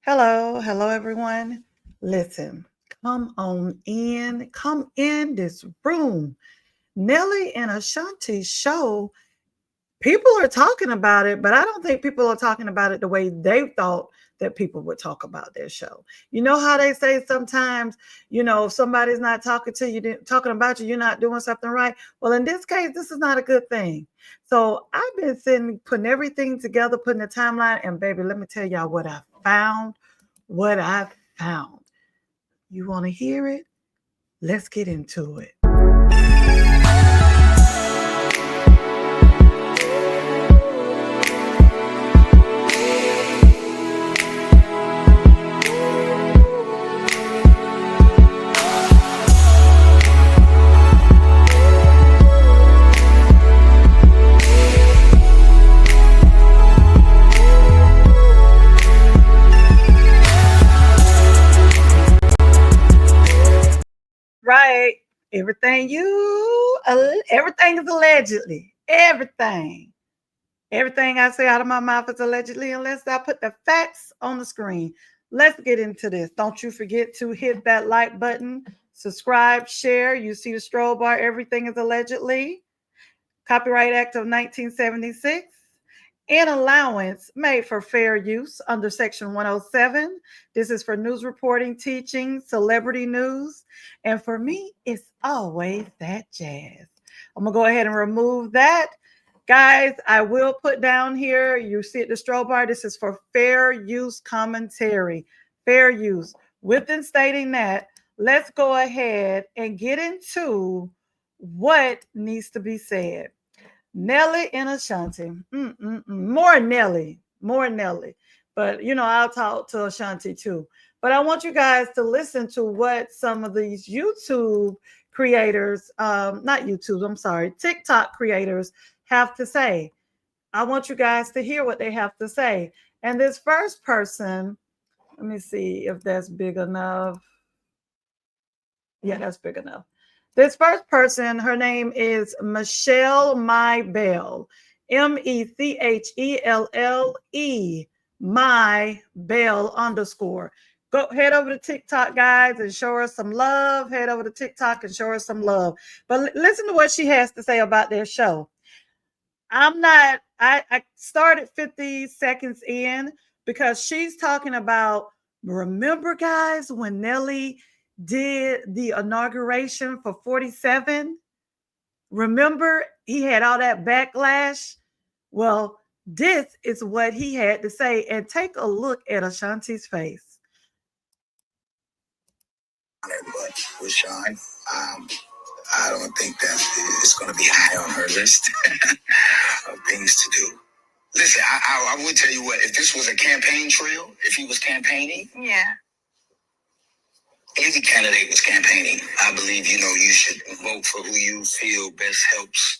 Hello, everyone. Listen, come in this room. Nelly and Ashanti's show, people are talking about it, but I don't think people are talking about it the way they thought that people would talk about their show. You know how they say sometimes, if somebody's not talking to you, talking about you, you're not doing something right. Well, in this case, this is not a good thing. So I've been sitting, putting everything together, putting the timeline, and baby, let me tell y'all what I found. What I found. You want to hear it? Let's get into it. Right. Everything is allegedly. Everything I say out of my mouth is allegedly, unless I put the facts on the screen. Let's get into this. Don't you forget to hit that like button, subscribe, share. You see the stroll bar. Everything is allegedly. Copyright Act of 1976. An allowance made for fair use under Section 107. This is for news reporting, teaching, celebrity news. And for me, it's always that jazz. I'm going to go ahead and remove that. Guys, I will put down here, you see at the strobe bar, this is for fair use commentary. Fair use. Within stating that, let's go ahead and get into what needs to be said. Nelly and Ashanti. More Nelly. More Nelly. But, I'll talk to Ashanti too. But I want you guys to listen to what some of these YouTube creators, not YouTube, I'm sorry, TikTok creators have to say. I want you guys to hear what they have to say. And this first person, let me see if that's big enough. Yeah, that's big enough. This first person, her name is Michelle My Bell, MECHELLE, My Bell underscore. Go head over to TikTok, guys, and show her some love. Head over to TikTok and show her some love. But listen to what she has to say about their show. I started 50 seconds in because she's talking about, remember, guys, when Nelly did the inauguration for 47? Remember, he had all that backlash? Well, this is what he had to say. And take a look at Ashanti's face. But with Sean, I don't think that it's going to be high on her list of things to do. Listen, I would tell you what, if this was a campaign trail, if he was campaigning, any candidate was campaigning, I believe, you should vote for who you feel best helps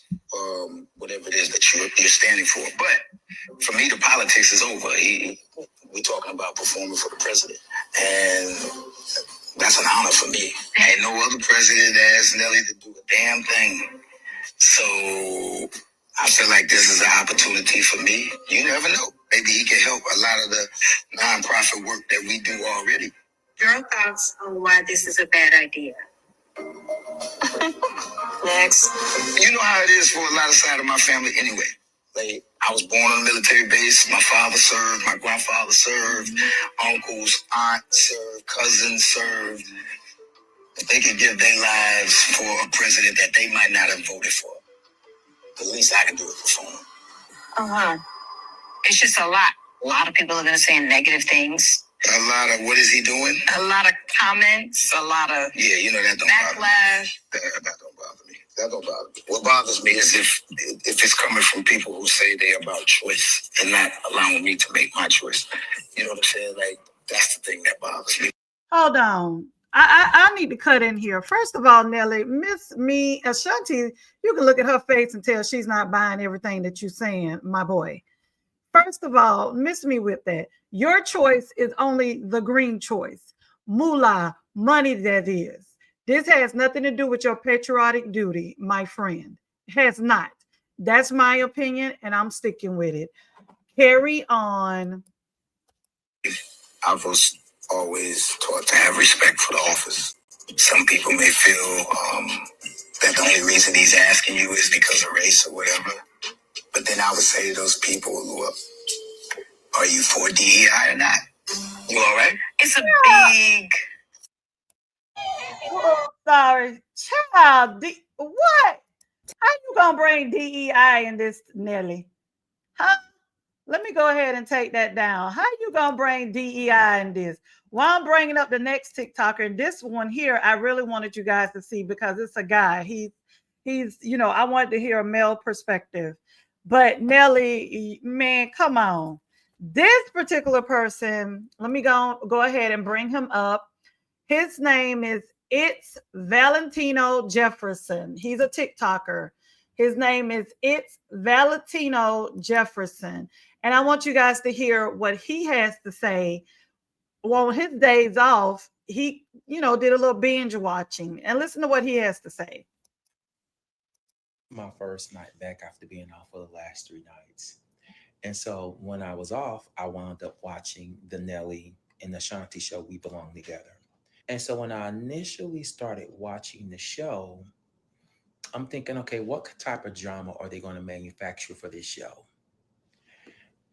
whatever it is that you're standing for. But for me, the politics is over. We're talking about performing for the president. And that's an honor for me. Ain't no other president asked Nelly to do a damn thing. So I feel like this is an opportunity for me. You never know. Maybe he can help a lot of the nonprofit work that we do already. Your thoughts on why this is a bad idea? Next. You know how it is for a lot of side of my family anyway. Like, I was born on a military base. My father served. My grandfather served. Uncles, aunts served. Cousins served. If they could give their lives for a president that they might not have voted for, the least I can do is perform. Uh-huh. It's just a lot. A lot of people are going to say negative things. A lot of, what is he doing? A lot of comments, a lot of that don't backlash. That don't bother me. That don't bother me. What bothers me is if it's coming from people who say they're about choice and not allowing me to make my choice. You know what I'm saying? Like, that's the thing that bothers me. Hold on. I need to cut in here. First of all, Nelly, Miss Me, Ashanti, you can look at her face and tell she's not buying everything that you're saying, my boy. First of all, miss me with that. Your choice is only the green choice. Moolah, money that is. This has nothing to do with your patriotic duty, my friend. It has not. That's my opinion, and I'm sticking with it. Carry on. I was always taught to have respect for the office. Some people may feel that the only reason he's asking you is because of race or whatever. But then I would say to those people, look, are you for DEI or not? You all right? It's a big... Oh, sorry. Child, what? How you gonna bring DEI in this, Nelly? Huh? Let me go ahead and take that down. How you gonna bring DEI in this? While I'm bringing up the next TikToker, and this one here, I really wanted you guys to see because it's a guy. He's I wanted to hear a male perspective. But Nelly, man, come on. This particular person, let me go ahead and bring him up. His name is It's Valentino Jefferson. He's a TikToker. His name is It's Valentino Jefferson. And I want you guys to hear what he has to say. Well, his days off, he, did a little binge watching. And listen to what he has to say. My first night back after being off for the last 3 nights. And so when I was off, I wound up watching the Nelly and the Ashanti show, We Belong Together. And so when I initially started watching the show, I'm thinking, okay, what type of drama are they going to manufacture for this show?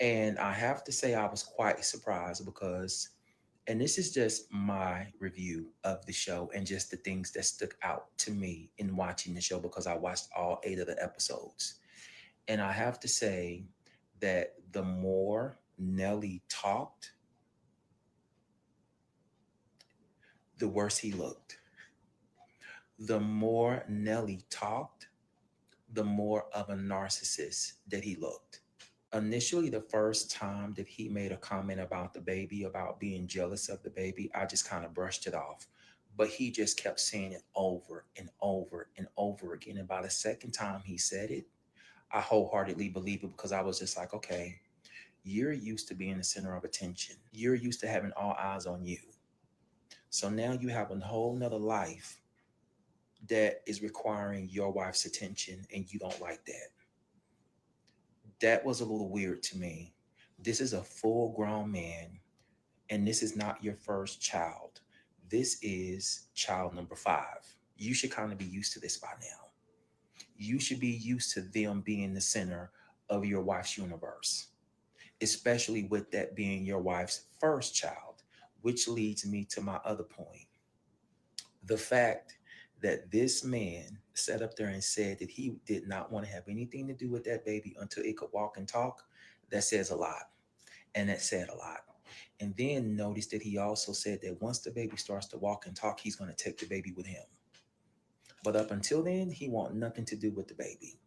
And I have to say, I was quite surprised because, and this is just my review of the show and just the things that stuck out to me in watching the show because I watched all 8 of the episodes. And I have to say that the more Nelly talked, the worse he looked. The more Nelly talked, the more of a narcissist that he looked. Initially, the first time that he made a comment about the baby, about being jealous of the baby, I just kind of brushed it off. But he just kept saying it over and over and over again. And by the second time he said it, I wholeheartedly believe it because I was just like, okay, you're used to being the center of attention. You're used to having all eyes on you. So now you have a whole nother life that is requiring your wife's attention and you don't like that. That was a little weird to me. This is a full grown man and this is not your first child. This is child number 5. You should kind of be used to this by now. You should be used to them being the center of your wife's universe, especially with that being your wife's first child, which leads me to my other point. The fact that this man sat up there and said that he did not want to have anything to do with that baby until it could walk and talk, that says a lot. And that said a lot. And then notice that he also said that once the baby starts to walk and talk, he's going to take the baby with him. But up until then, he want nothing to do with the baby.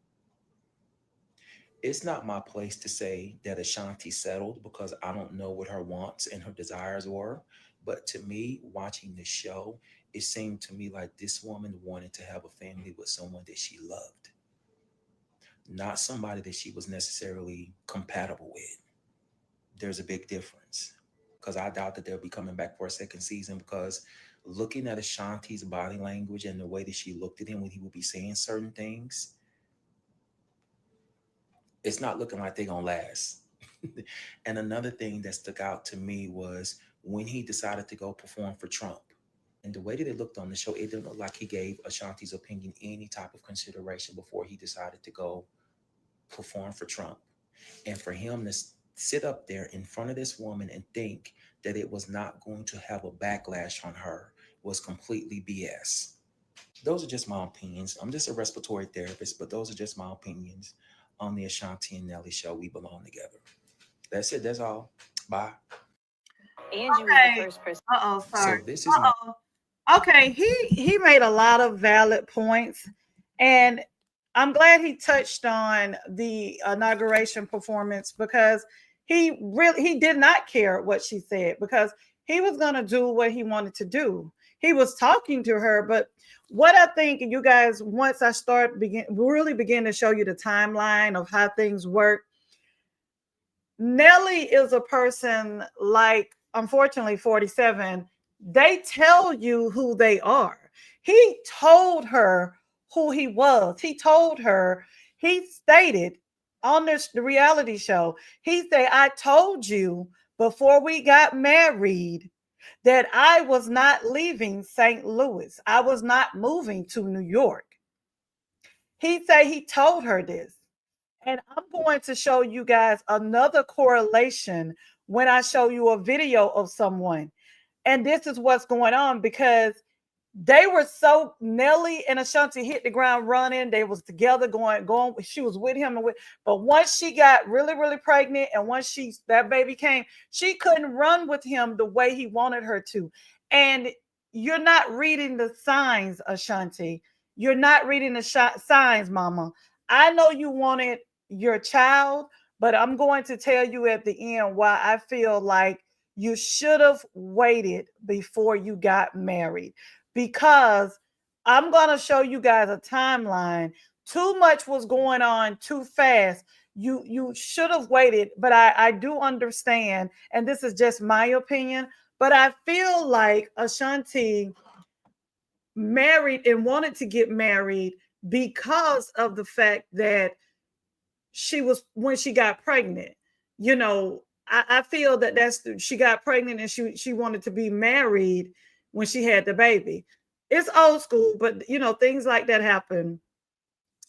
It's not my place to say that Ashanti settled because I don't know what her wants and her desires were. But to me, watching the show, it seemed to me like this woman wanted to have a family with someone that she loved, not somebody that she was necessarily compatible with. There's a big difference because I doubt that they'll be coming back for a second season because looking at Ashanti's body language and the way that she looked at him when he would be saying certain things, it's not looking like they're gonna last. And another thing that stuck out to me was when he decided to go perform for Trump. And the way that it looked on the show, it didn't look like he gave Ashanti's opinion any type of consideration before he decided to go perform for Trump. And for him to sit up there in front of this woman and think that it was not going to have a backlash on her was completely BS. Those are just my opinions. I'm just a respiratory therapist, but those are just my opinions on the Ashanti and Nelly show, We Belong Together. That's it. That's all. Bye. Angie was the first person. Uh-oh, sorry. So this is my Okay, he made a lot of valid points, and I'm glad he touched on the inauguration performance because he did not care what she said because he was going to do what he wanted to do. He was talking to her, but what I think you guys, once I really begin to show you the timeline of how things work, Nelly is a person like, unfortunately, 47. They tell you who they are. He told her who he was. He told her, he stated on the reality show, he said, I told you before we got married that I was not leaving St. Louis. I was not moving to New York. He said he told her this. And I'm going to show you guys another correlation when I show you a video of someone. And this is what's going on because they were so Nelly and Ashanti hit the ground running. They was together going. She was with him but once she got really pregnant and once that baby came, she couldn't run with him the way he wanted her to. And you're not reading the signs, Ashanti. You're not reading the signs, Mama. I know you wanted your child, but I'm going to tell you at the end why I feel like you should have waited before you got married because I'm going to show you guys a timeline. Too much was going on too fast. You should have waited, but I do understand, and this is just my opinion, but I feel like Ashanti married and wanted to get married because of the fact that she was when she got pregnant. You know, I feel that she got pregnant and she wanted to be married when she had the baby. It's old school, but things like that happen.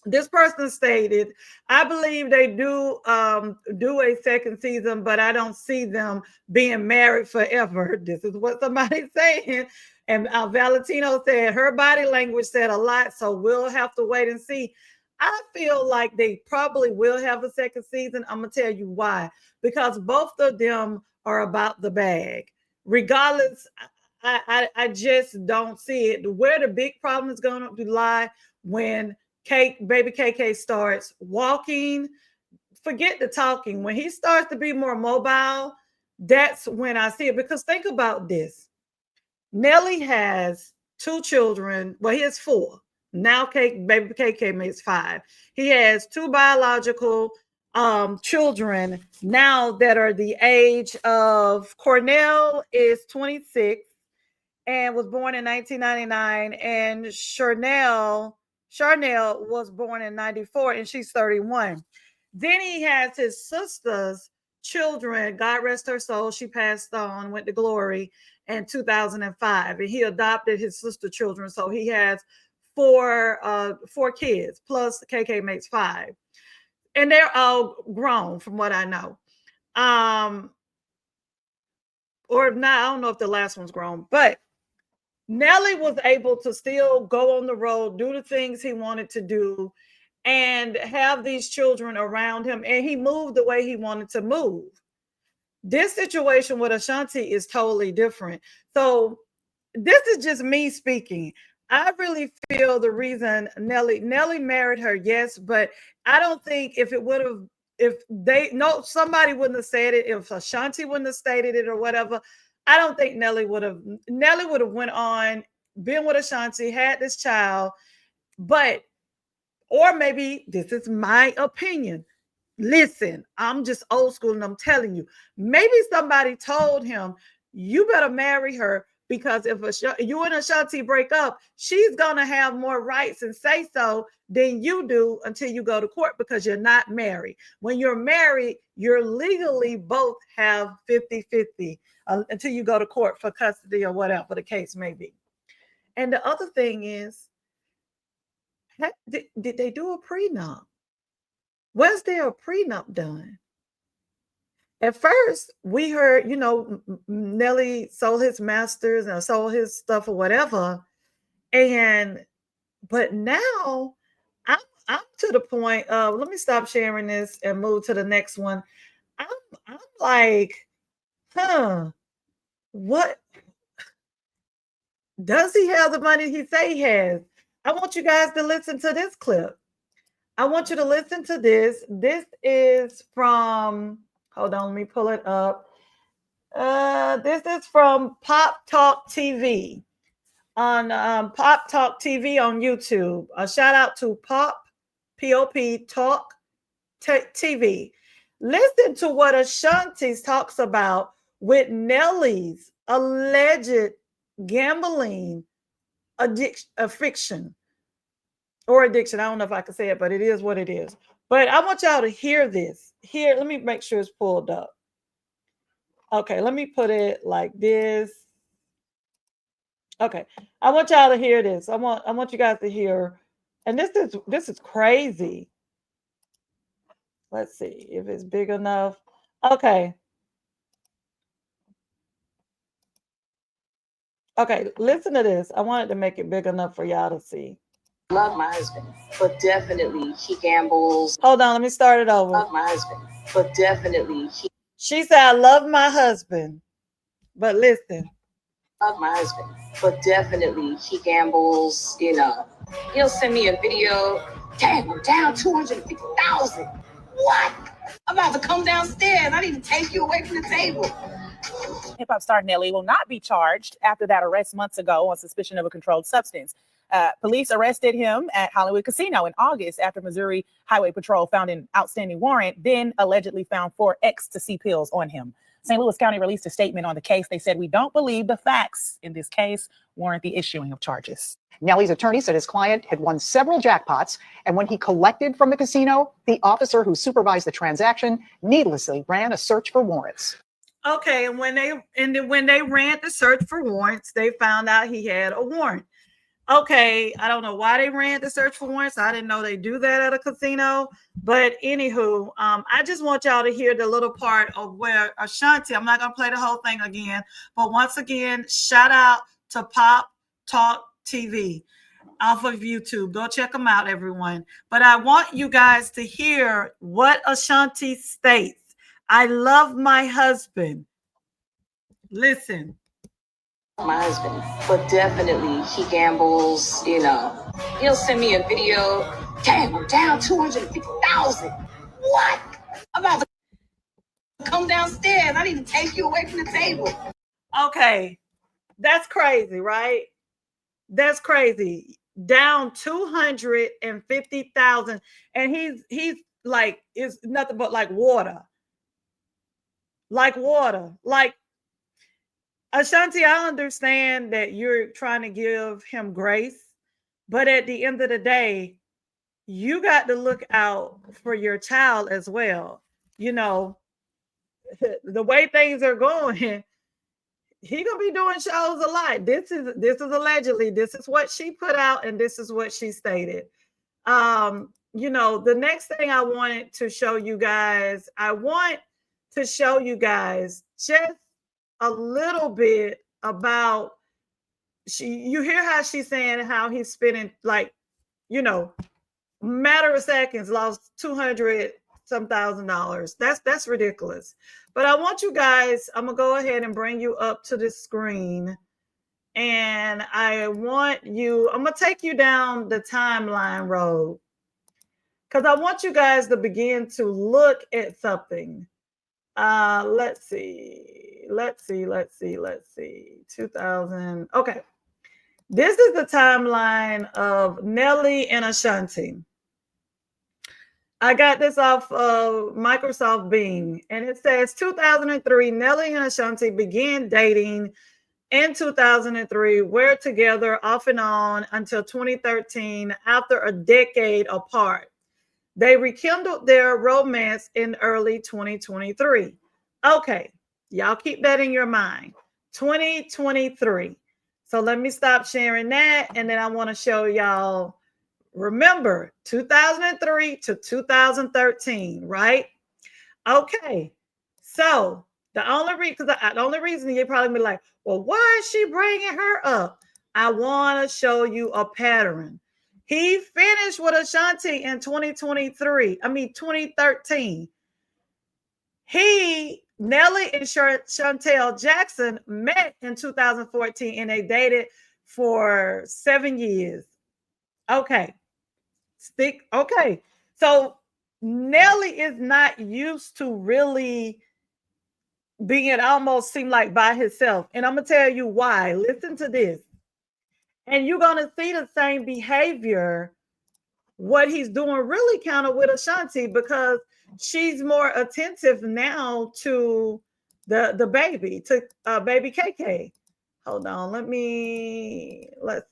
This person stated, I believe they do a second season, but I don't see them being married forever. This is what somebody's saying. And Valentino said her body language said a lot, so we'll have to wait and see. I feel like they probably will have a second season. I'm gonna tell you why. Because both of them are about the bag. Regardless, I just don't see it. Where the big problem is going to lie when baby KK starts walking, forget the talking. When he starts to be more mobile, that's when I see it. Because think about this. Nelly has 2 children. Well, he has 4. Now baby KK makes 5. He has 2 biological children now that are the age of Cornell is 26 and was born in 1999, and Charnel was born in 94 and she's 31. Then he has his sister's children. God rest her soul. She passed on, went to glory in 2005, and he adopted his sister children. So he has 4 kids plus KK makes 5, and they're all grown from what I know. Or not, I don't know if the last one's grown, but Nelly was able to still go on the road, do the things he wanted to do, and have these children around him. And he moved the way he wanted to move. This situation with Ashanti is totally different. So this is just me speaking. I really feel the reason Nelly married her, yes, but I don't think if somebody wouldn't have said it, if Ashanti wouldn't have stated it or whatever, I don't think Nelly would have went on, been with Ashanti, had this child, but or maybe this is my opinion. Listen, I'm just old school and I'm telling you, maybe somebody told him, you better marry her because if you and Ashanti break up, she's going to have more rights and say so than you do until you go to court because you're not married. When you're married, you're legally both have 50-50 until you go to court for custody or whatever the case may be. And the other thing is, did they do a prenup? Was there a prenup done? At first, we heard, Nelly sold his masters and sold his stuff or whatever. But now I'm to the point of, let me stop sharing this and move to the next one. I'm like, what does he have the money he say he has? I want you guys to listen to this clip. I want you to listen to this. This is from, hold on, let me pull it up. This is from Pop Talk TV on Pop Talk TV on YouTube. A shout out to Pop Talk TV. Listen to what Ashanti talks about with Nelly's alleged gambling addiction. Or addiction. I don't know if I can say it, but it is what it is. But I want y'all to hear this. Here, let me make sure it's pulled up. Okay, let me put it like this. Okay, I want y'all to hear this. I want you guys to hear, and this is crazy. Let's see if it's big enough. Okay. Okay, listen to this. I wanted to make it big enough for y'all to see. Love my husband, but definitely he gambles. Hold on, let me start it over. Love my husband, but definitely he. She said, I love my husband, but listen. Love my husband, but definitely he gambles. You know, he'll send me a video. Dang, I'm down 250,000. What? I'm about to come downstairs. I need to take you away from the table. Hip hop star Nelly will not be charged after that arrest months ago on suspicion of a controlled substance. Police arrested him at Hollywood Casino in August after Missouri Highway Patrol found an outstanding warrant, then allegedly found 4 ecstasy pills on him. St. Louis County released a statement on the case. They said, "We don't believe the facts in this case warrant the issuing of charges." Nelly's attorney said his client had won several jackpots, and when he collected from the casino, the officer who supervised the transaction needlessly ran a search for warrants. Okay, and when they ran the search for warrants, they found out he had a warrant. Okay, I don't know why they ran the search for warrants. I didn't know they do that at a casino. But anywho, I just want y'all to hear the little part of where Ashanti, I'm not going to play the whole thing again, but once again, shout out to Pop Talk TV off of YouTube. Go check them out, everyone. But I want you guys to hear what Ashanti states. I love my husband. Listen. My husband, but definitely he gambles. You know, he'll send me a video. Dang, I'm down 250,000. What? I'm about to come downstairs. I need to take you away from the table. Okay, that's crazy, right? That's crazy. Down 250,000, and he's like, it's nothing but like water. Like water. Like, Ashanti, I understand that you're trying to give him grace, but at the end of the day, you got to look out for your child as well. You know, the way things are going, he gonna be doing shows a lot. This is allegedly, this is what she put out, and this is what she stated. You know, the next thing I wanted to show you guys, I want to show you guys just a little bit about you hear how she's saying how he's spending, like, you know, matter of seconds lost 200 some $1,000. That's ridiculous. But I want you guys, I'm gonna go ahead and bring you up to the screen, and I'm gonna take you down the timeline road, because I want you guys to begin to look at something. Let's see. 2000. Okay. This is the timeline of Nelly and Ashanti. I got this off of Microsoft Bing, and it says 2003, Nelly and Ashanti began dating in 2003, were together off and on until 2013 after a decade apart. They rekindled their romance in early 2023. Okay, y'all keep that in your mind. 2023. So let me stop sharing that, and then I want to show y'all. Remember, 2003 to 2013, right? Okay. So the only reason you're probably be like, well, why is she bringing her up? I want to show you a pattern. He finished with Ashanti in 2013. Nelly and Chantel Jackson met in 2014, and they dated for 7 years. Okay. Okay. So Nelly is not used to really being almost seem like by himself. And I'm going to tell you why. Listen to this. And you're going to see the same behavior, what he's doing really kind of with Ashanti, because she's more attentive now to the baby, to baby KK. Hold on. Let's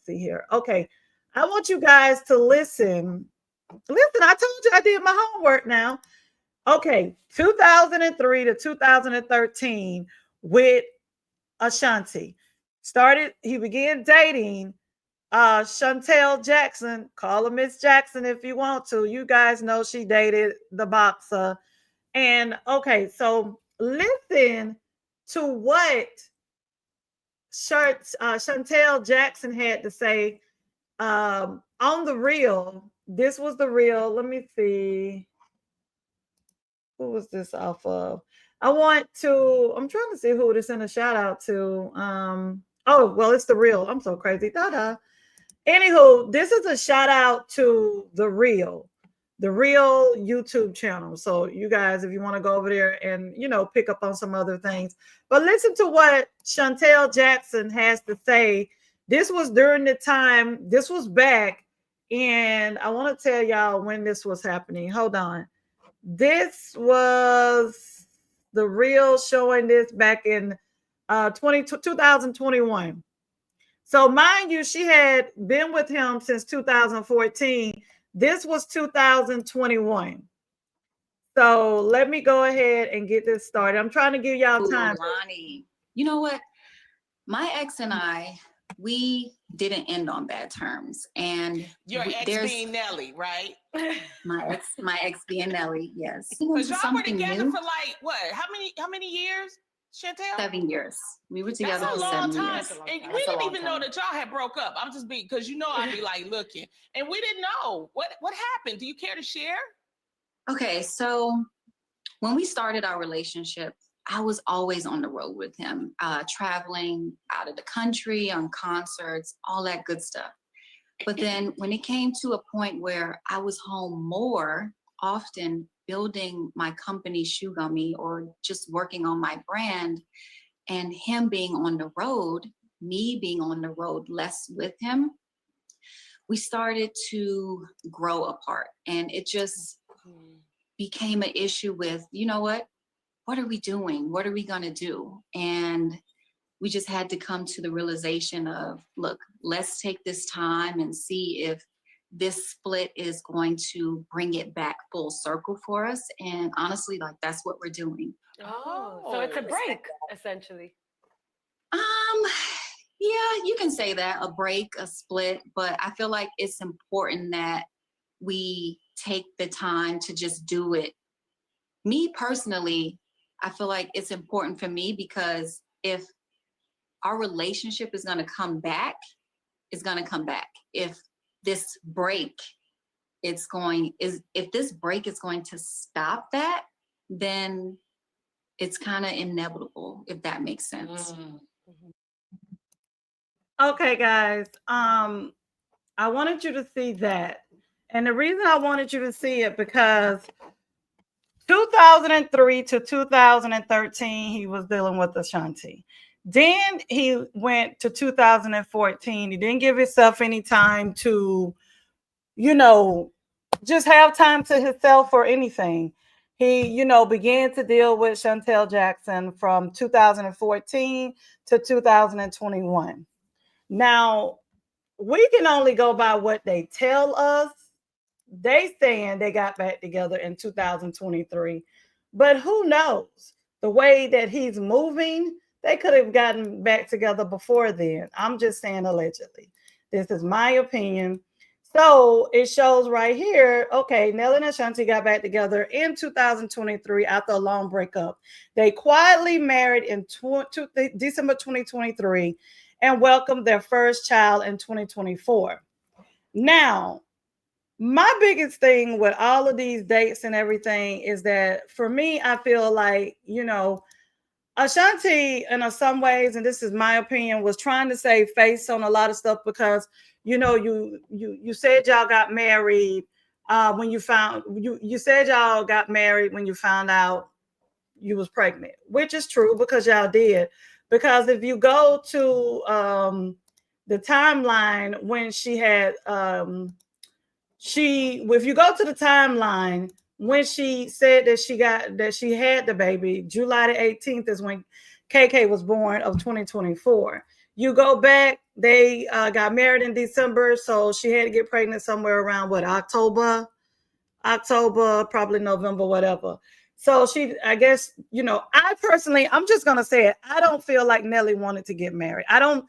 see here. Okay. I want you guys to listen. Listen, I told you I did my homework now. Okay, 2003 to 2013 with Ashanti. He began dating Chantel Jackson. Call her Miss Jackson if you want to. You guys know she dated the boxer. And okay, so listen to what Chantel Jackson had to say on the reel. This was the reel. Let me see. Who was this off of? I'm trying to see who to send a shout out to. Oh, well, it's the real. I'm so crazy. Da-da. Anywho, this is a shout out to the real YouTube channel. So you guys, if you want to go over there and, pick up on some other things, but listen to what Chantel Jackson has to say. This was during the time, this was back, and I want to tell y'all when this was happening. Hold on. This was the real showing this back in 2021. So mind you, she had been with him since 2014. This was 2021. So let me go ahead and get this started. I'm trying to give y'all time. Ronnie, you know what? My ex and I, we didn't end on bad terms. And your ex being Nelly, right? My ex being Nelly, yes. Because y'all were together for like what? How many years, Chantel? 7 years. We were together for 7 years. That's a long time. And we didn't even know that y'all had broke up. I'm just being, because I'd be like looking, and we didn't know what happened. Do you care to share? Okay, so when we started our relationship, I was always on the road with him, traveling out of the country, on concerts, all that good stuff. But then when it came to a point where I was home more often, building my company Shoe Gummy or just working on my brand, and him being on the road, me being on the road less with him, we started to grow apart. And it just became an issue with, what are we doing? What are we going to do? And we just had to come to the realization of, look, let's take this time and see if this split is going to bring it back full circle for us. And honestly, that's what we're doing. Oh, so it's a break, essentially. Yeah, you can say that, a break, a split, but I feel like it's important that we take the time to just do it. Me personally, I feel like it's important for me because if our relationship is going to come back, it's going to come back. If this break is going to stop that, then it's kind of inevitable, if that makes sense. Okay, guys. I wanted you to see that. And the reason I wanted you to see it because 2003 to 2013, he was dealing with Ashanti. Then he went to 2014. He didn't give himself any time to, just have time to himself or anything. He, began to deal with Chantel Jackson from 2014 to 2021. Now, we can only go by what they tell us. They saying they got back together in 2023, but who knows? The way that he's moving, they could have gotten back together before then. I'm just saying allegedly. This is my opinion. So it shows right here, okay, Nelly and Ashanti got back together in 2023 after a long breakup. They quietly married in December 2023 and welcomed their first child in 2024. Now, my biggest thing with all of these dates and everything is that for me, I feel like, Ashanti, in some ways, and this is my opinion, was trying to save face on a lot of stuff because, you said y'all got married when you said y'all got married when you found out you was pregnant, which is true because y'all did. Because if you go to the timeline when she had if you go to the timeline when she said that she had the baby, July the 18th is when KK was born of 2024. You go back, they got married in December, so she had to get pregnant somewhere around October, probably November, whatever. So I guess, I personally, I'm just going to say it. I don't feel like Nelly wanted to get married. I don't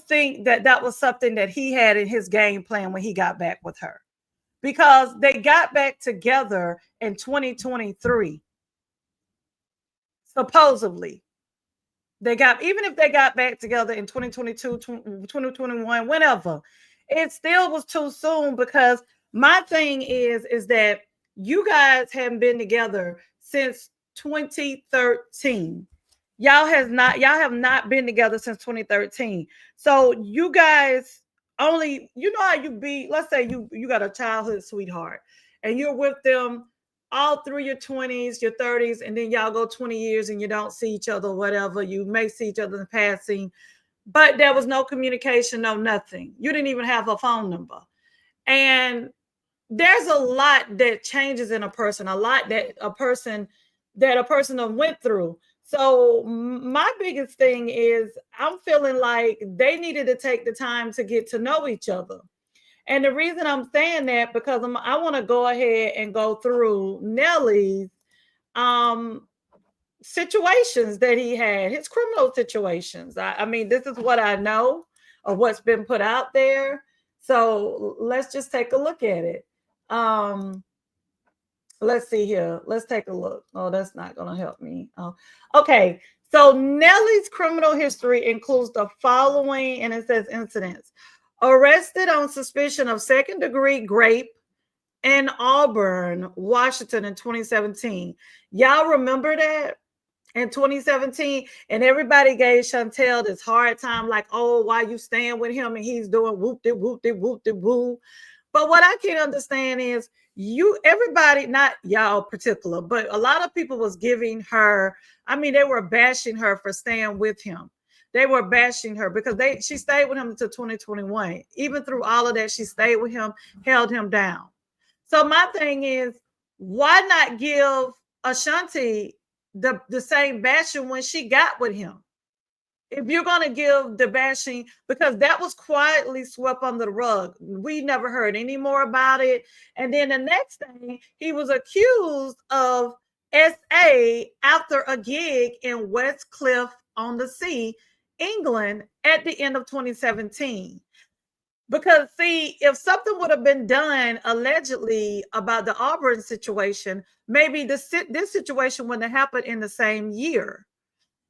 think that was something that he had in his game plan when he got back with her, because they got back together in 2023. Supposedly, even if they got back together in 2022, 2021, whenever, it still was too soon, because my thing is that you guys haven't been together since 2013. Y'all have not been together since 2013. So you guys only, how you be, let's say you got a childhood sweetheart and you're with them all through your 20s, your 30s, and then y'all go 20 years and you don't see each other, whatever. You may see each other in passing, but there was no communication, no nothing. You didn't even have a phone number. And there's a lot that changes in a person, a lot that a person went through. So my biggest thing is I'm feeling like they needed to take the time to get to know each other. And the reason I'm saying that, because I want to go ahead and go through Nelly's situations that he had, his criminal situations. I mean, this is what I know of what's been put out there. So let's just take a look at it. Let's see here. Let's take a look. Oh, that's not going to help me. Oh, okay. So Nelly's criminal history includes the following, and it says incidents: arrested on suspicion of second-degree rape in Auburn, Washington in 2017. Y'all remember that? In 2017, and everybody gave Chantel this hard time, like, oh, why you staying with him and he's doing whoop-de whoop-de whoop-de woo. But what I can't understand is everybody, not y'all particular, but a lot of people was giving her, I mean, they were bashing her for staying with him. They were bashing her because she stayed with him until 2021. Even through all of that, she stayed with him, held him down. So my thing is, why not give Ashanti the same bashing when she got with him? If you're going to give the bashing, because that was quietly swept under the rug. We never heard any more about it. And then the next thing, he was accused of SA after a gig in Westcliff-on-the-Sea, England, at the end of 2017. Because, see, if something would have been done allegedly about the Auburn situation, maybe this situation wouldn't have happened in the same year.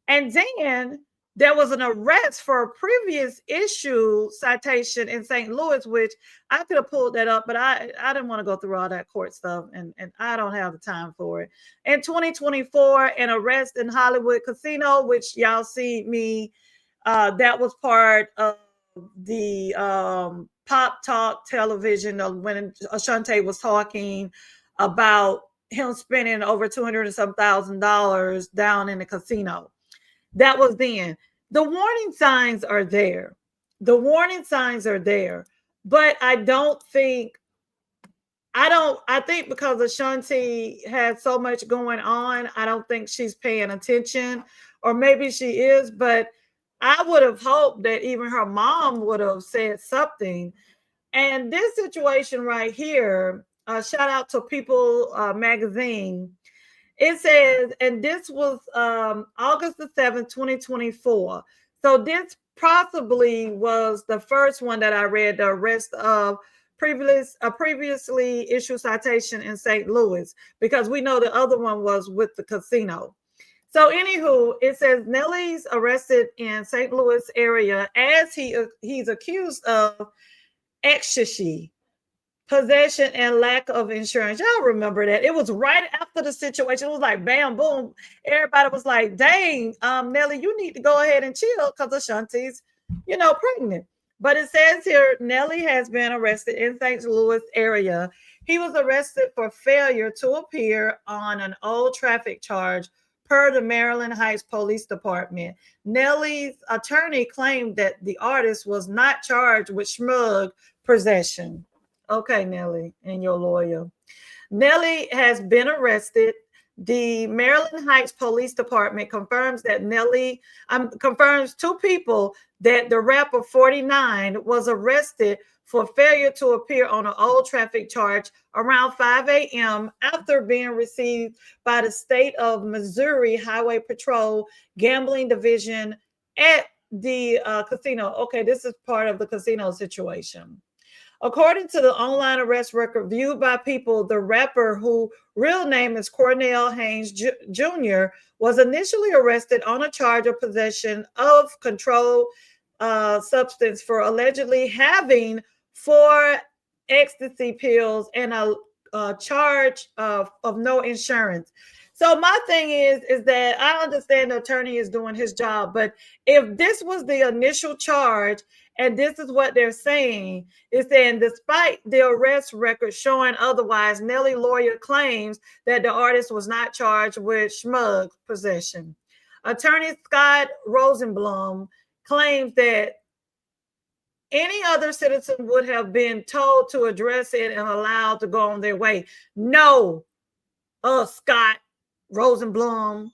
And then there was an arrest for a previous issue citation in St. Louis, which I could have pulled that up, but I didn't want to go through all that court stuff, and I don't have the time for it. In 2024, an arrest in Hollywood Casino, which y'all see me, that was part of the Pop Talk television when Ashanti was talking about him spending over $200 and some $1,000 down in the casino. That was then. The warning signs are there. The warning signs are there. But I think because Ashanti had so much going on, I don't think she's paying attention, or maybe she is, but I would have hoped that even her mom would have said something. And this situation right here, shout out to People magazine. It says, and this was August the 7th, 2024. So this possibly was the first one that I read, the arrest of previously issued citation in St. Louis, because we know the other one was with the casino. So anywho, it says Nelly's arrested in St. Louis area as he's accused of ecstasy, possession, and lack of insurance. Y'all remember that? It was right after the situation. It was like bam, boom. Everybody was like, dang, Nelly, you need to go ahead and chill because Ashanti's, pregnant. But it says here, Nelly has been arrested in St. Louis area. He was arrested for failure to appear on an old traffic charge per the Maryland Heights Police Department. Nelly's attorney claimed that the artist was not charged with smug possession. Okay, Nelly, and your lawyer. Nelly has been arrested. The Maryland Heights Police Department confirms that confirms 2 people that the rapper 49 was arrested for failure to appear on an old traffic charge around 5 a.m. after being received by the state of Missouri Highway Patrol Gambling Division at the casino. Okay, this is part of the casino situation. According to the online arrest record viewed by People, the rapper, whose real name is Cornell Haynes Jr., was initially arrested on a charge of possession of controlled substance for allegedly having 4 ecstasy pills and a charge of no insurance. So my thing is that I understand the attorney is doing his job, but if this was the initial charge and this is what they're saying, is saying despite the arrest record showing otherwise, Nelly lawyer claims that the artist was not charged with smug possession. Attorney Scott Rosenblum claims that any other citizen would have been told to address it and allowed to go on their way. No, Scott Rosenblum,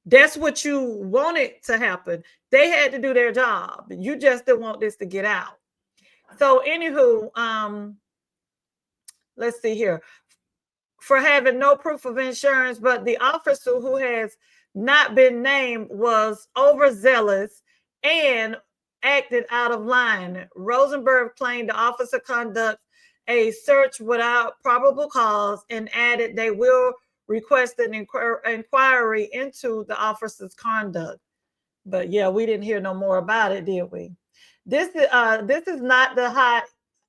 that's what you wanted to happen. They had to do their job. You just didn't want this to get out. So, anywho, let's see here. For having no proof of insurance, but the officer who has not been named was overzealous and acted out of line. Rosenberg claimed the officer conducted a search without probable cause and added they will request an inquiry into the officer's conduct. But yeah, we didn't hear no more about it, did we? This is not the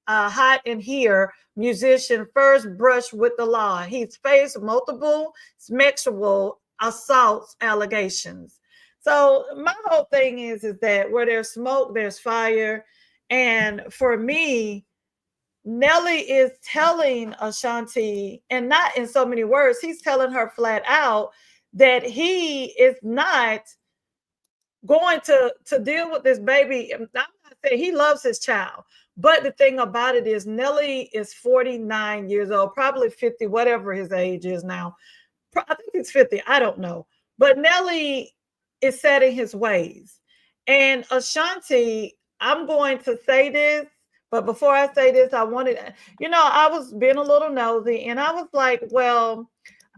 hot and here musician first brush with the law. He's faced multiple sexual assault allegations. So my whole thing is that where there's smoke, there's fire. And for me, Nelly is telling Ashanti, and not in so many words, he's telling her flat out that he is not going to deal with this baby. I'm not saying he loves his child, but the thing about it is Nelly is 49 years old, probably 50, whatever his age is now. I think he's 50. I don't know. But Nelly is set in his ways. And Ashanti, I'm going to say this, but before I say this, I wanted, I was being a little nosy and I was like, well,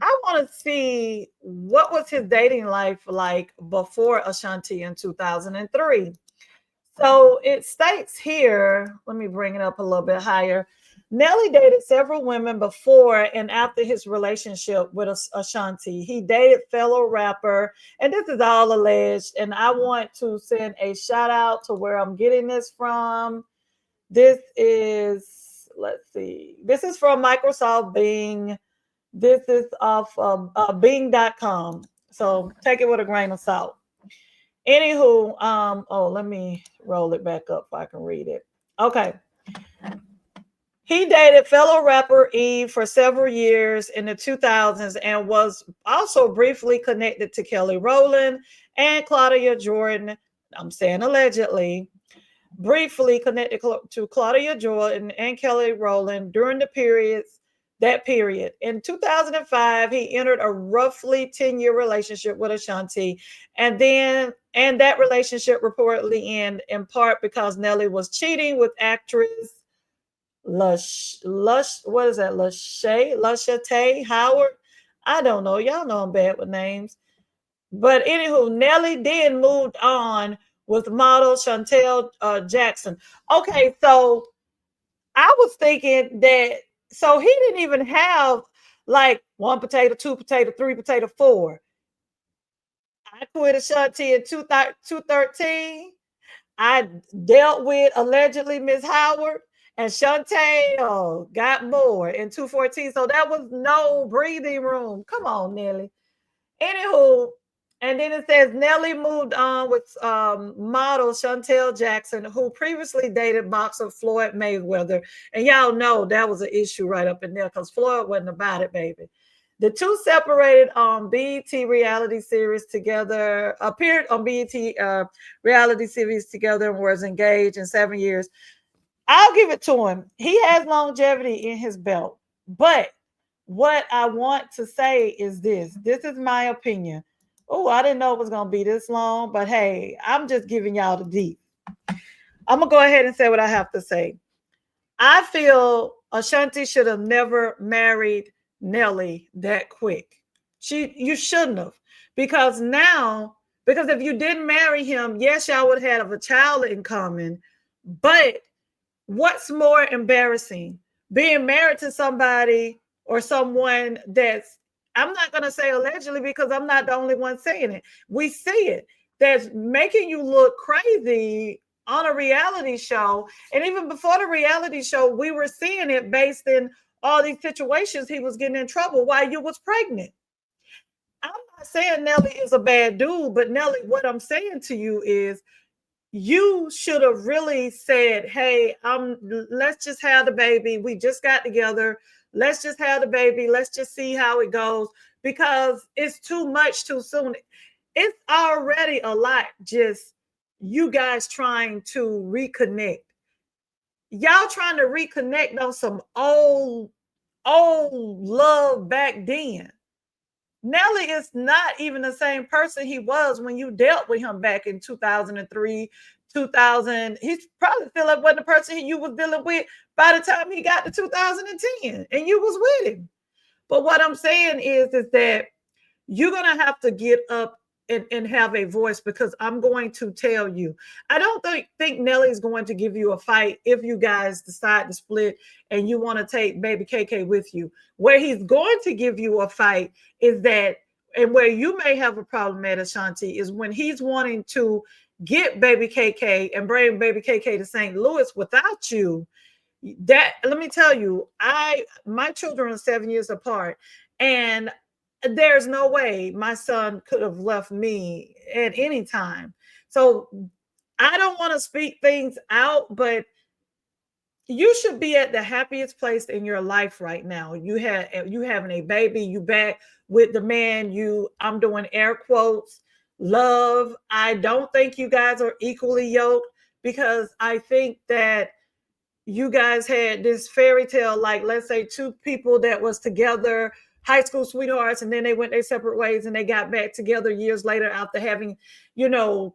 I want to see what was his dating life like before Ashanti in 2003. So it states here, let me bring it up a little bit higher. Nelly dated several women before and after his relationship with Ashanti. He dated fellow rapper, and this is all alleged. And I want to send a shout out to where I'm getting this from. This is, let's see, this is from Microsoft Bing. This is off of Bing.com. So take it with a grain of salt. Anywho, let me roll it back up so I can read it. Okay. He dated fellow rapper Eve for several years in the 2000s and was also briefly connected to Kelly Rowland and Claudia Jordan. I'm saying allegedly. Briefly connected to Claudia Jordan and Kelly Rowland during that period. In 2005, he entered a roughly 10-year relationship with Ashanti, and that relationship reportedly ended in part because Nelly was cheating with actress Lashate Howard. I don't know. Y'all know I'm bad with names. But anywho, Nelly then moved on with model Chantel Jackson. Okay, so I was thinking that, so he didn't even have like 1 potato, 2 potato, 3 potato, 4. I quit Ashanti in 2013. I dealt with allegedly Miss Howard, and Chantel got more in 2014. So that was no breathing room. Come on, Nelly. Anywho, and then it says Nelly moved on with model Chantel Jackson, who previously dated boxer Floyd Mayweather. And y'all know that was an issue right up in there because Floyd wasn't about it, baby. The two separated on BET reality series together, appeared on BET reality series together, and was engaged in 7 years. I'll give it to him. He has longevity in his belt. But what I want to say is this. This is my opinion. Oh, I didn't know it was going to be this long, but hey, I'm just giving y'all the deep. I'm going to go ahead and say what I have to say. I feel Ashanti should have never married Nelly that quick. You shouldn't have. Because now, because if you didn't marry him, yes, y'all would have a child in common. But what's more embarrassing? Being married to somebody or someone that's, I'm not going to say allegedly because I'm not the only one saying it. We see it. That's making you look crazy on a reality show. And even before the reality show, we were seeing it based in all these situations he was getting in trouble while you was pregnant. I'm not saying Nelly is a bad dude, but Nelly, what I'm saying to you is you should have really said, "Hey, let's just have the baby. We just got together. Let's just have the baby. Let's just see how it goes." Because it's too much too soon. It's already a lot. Just you guys trying to reconnect. Y'all trying to reconnect on some old love back then. Nelly is not even the same person he was when you dealt with him back in 2003, 2000. He's probably still like wasn't the person you was dealing with by the time he got to 2010 and you was with him. But what I'm saying is that you're going to have to get up and have a voice because I'm going to tell you. I don't think Nelly's going to give you a fight if you guys decide to split and you want to take baby KK with you. Where he's going to give you a fight is that, and where you may have a problem at Ashanti, is when he's wanting to get baby KK and bring baby KK to St. Louis without you. That, let me tell you, my children are 7 years apart, and there's no way my son could have left me at any time. So I don't want to speak things out, but you should be at the happiest place in your life right now. You having a baby, you back with the man you, I'm doing air quotes, love. I don't think you guys are equally yoked because I think that you guys had this fairy tale, like let's say two people that was together, high school sweethearts, and then they went their separate ways and they got back together years later after having,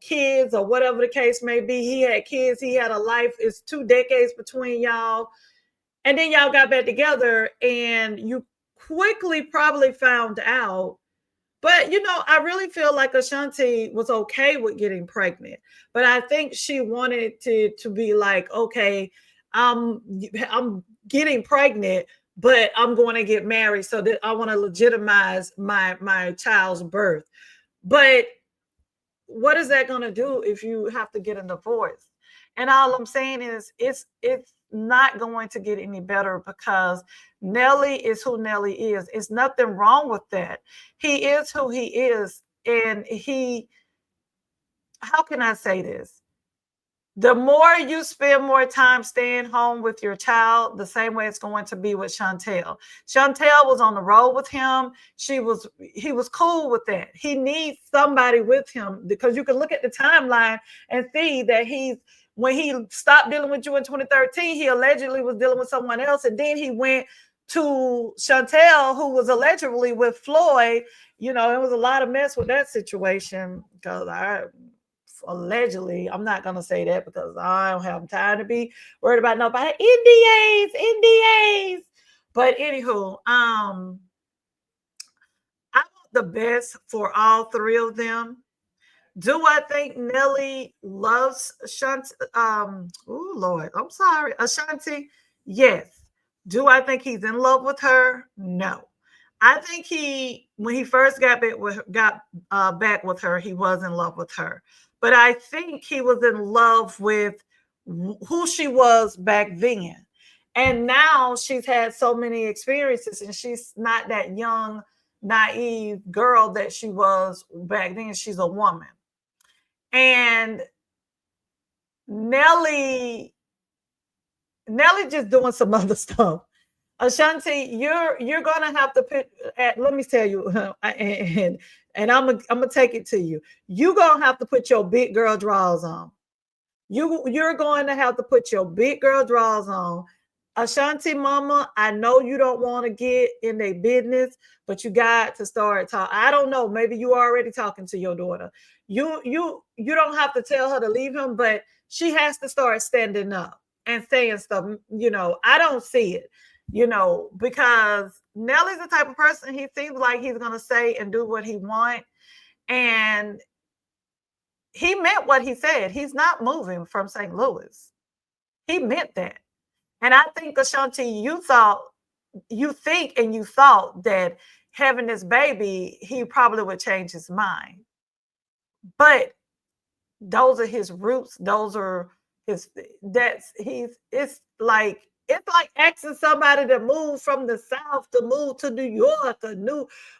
kids or whatever the case may be. He had kids, he had a life. It's 2 decades between y'all. And then y'all got back together and you quickly probably found out. But I really feel like Ashanti was okay with getting pregnant, but I think she wanted to be like, okay, I'm getting pregnant, but I'm going to get married so that I want to legitimize my child's birth. But what is that going to do if you have to get a divorce? And all I'm saying is it's not going to get any better because Nelly is who Nelly is. It's nothing wrong with that. He is who he is. And how can I say this? The more you spend more time staying home with your child, the same way it's going to be with Chantel. Chantel was on the road with him. He was cool with that. He needs somebody with him because you can look at the timeline and see that when he stopped dealing with you in 2013, he allegedly was dealing with someone else. And then he went to Chantel, who was allegedly with Floyd. It was a lot of mess with that situation because allegedly, I'm not gonna say that because I don't have time to be worried about nobody. NDAs. But anywho, I want the best for all three of them. Do I think Nelly loves Ashanti? Oh Lord, I'm sorry, Ashanti. Yes. Do I think he's in love with her? No. I think when he first got back with her, he was in love with her. But I think he was in love with who she was back then. And now she's had so many experiences and she's not that young, naive girl that she was back then. She's a woman. And Nelly just doing some other stuff. Ashanti, you're gonna have to put. Let me tell you, and I'm gonna take it to you. You're gonna have to put your big girl drawers on. You're going to have to put your big girl drawers on. Ashanti mama, I know you don't want to get in their business, but you got to start talking. I don't know. Maybe you are already talking to your daughter. You don't have to tell her to leave him, but she has to start standing up and saying stuff. I don't see it, because Nelly's the type of person he seems like he's gonna say and do what he wants. And he meant what he said. He's not moving from St. Louis. He meant that. And I think, Ashanti, you think and you thought that having this baby, he probably would change his mind. But those are his roots. Those are his, it's like asking somebody to move from the South to move to New York or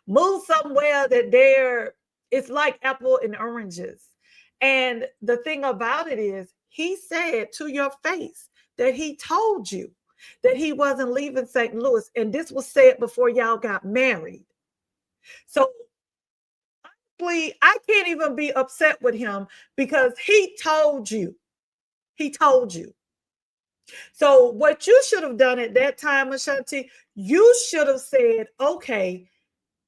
move somewhere that it's like apple and oranges. And the thing about it is, he said to your face that he told you that he wasn't leaving St. Louis. And this was said before y'all got married. So I can't even be upset with him because he told you. He told you. So what you should have done at that time, Ashanti, you should have said, okay,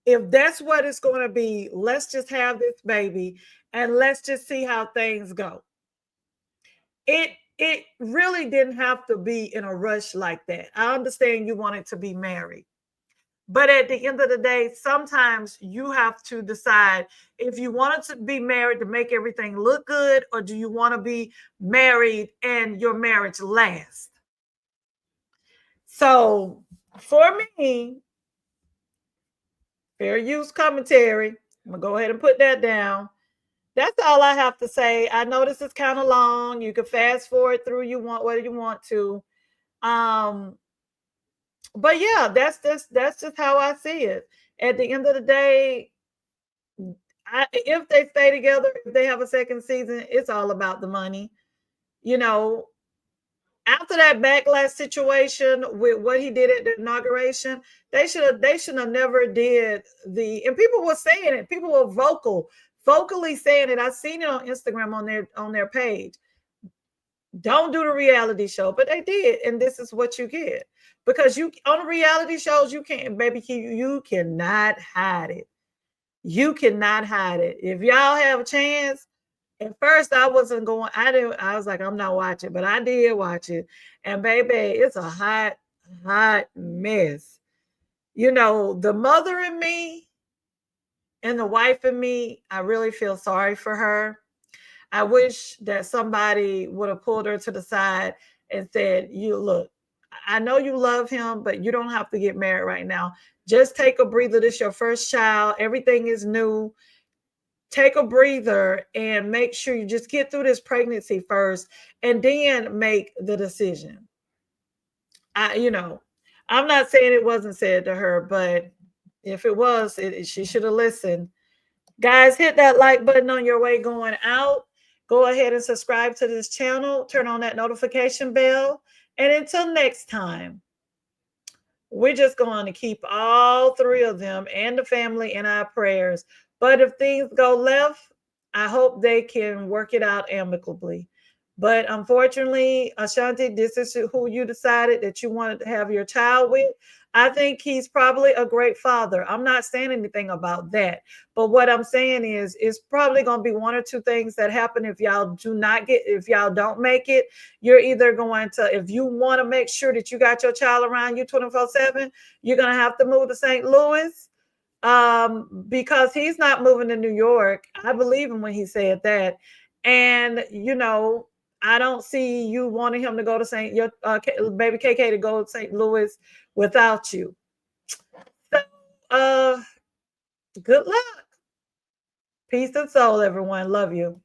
if that's what it's going to be, let's just have this baby and let's just see how things go. It really didn't have to be in a rush like that. I understand you wanted to be married. But at the end of the day, sometimes you have to decide if you wanted to be married to make everything look good, or do you want to be married and your marriage lasts? So for me, fair use commentary, I'm going to go ahead and put that down. That's all I have to say. I know this is kind of long. You can fast forward through whether you want to. Um, but yeah, that's just how I see it. At the end of the day, if they stay together, if they have a second season, it's all about the money. You know, After that backlash situation with what he did at the inauguration, they should have never did and people were saying it. People were vocally saying it. I seen it on Instagram on their page. Don't do the reality show, but they did, and this is what you get. Because you on reality shows, you can't, baby, you cannot hide it. You cannot hide it. If y'all have a chance, at first I wasn't going, I was like, I'm not watching, but I did watch it. And baby, it's a hot mess. The mother in me and the wife in me, I really feel sorry for her. I wish that somebody would have pulled her to the side and said, you look, I know you love him, but you don't have to get married right now. Just take a breather. This is your first child. Everything is new. Take a breather and make sure you just get through this pregnancy first and then make the decision. I'm not saying it wasn't said to her, but if it was, she should have listened. Guys, hit that like button on your way going out. Go ahead and subscribe to this channel. Turn on that notification bell. And until next time, we're just going to keep all three of them and the family in our prayers. But if things go left, I hope they can work it out amicably. But unfortunately, Ashanti, this is who you decided that you wanted to have your child with. I think he's probably a great father. I'm not saying anything about that. But what I'm saying is, it's probably going to be one or two things that happen if y'all don't make it. You're either going to, if you want to make sure that you got your child around you 24/7, you're going to have to move to St. Louis, because he's not moving to New York. I believe him when he said that. And, I don't see you wanting him to go to your baby KK to go to St. Louis without you. So, good luck. Peace and soul, everyone. Love you.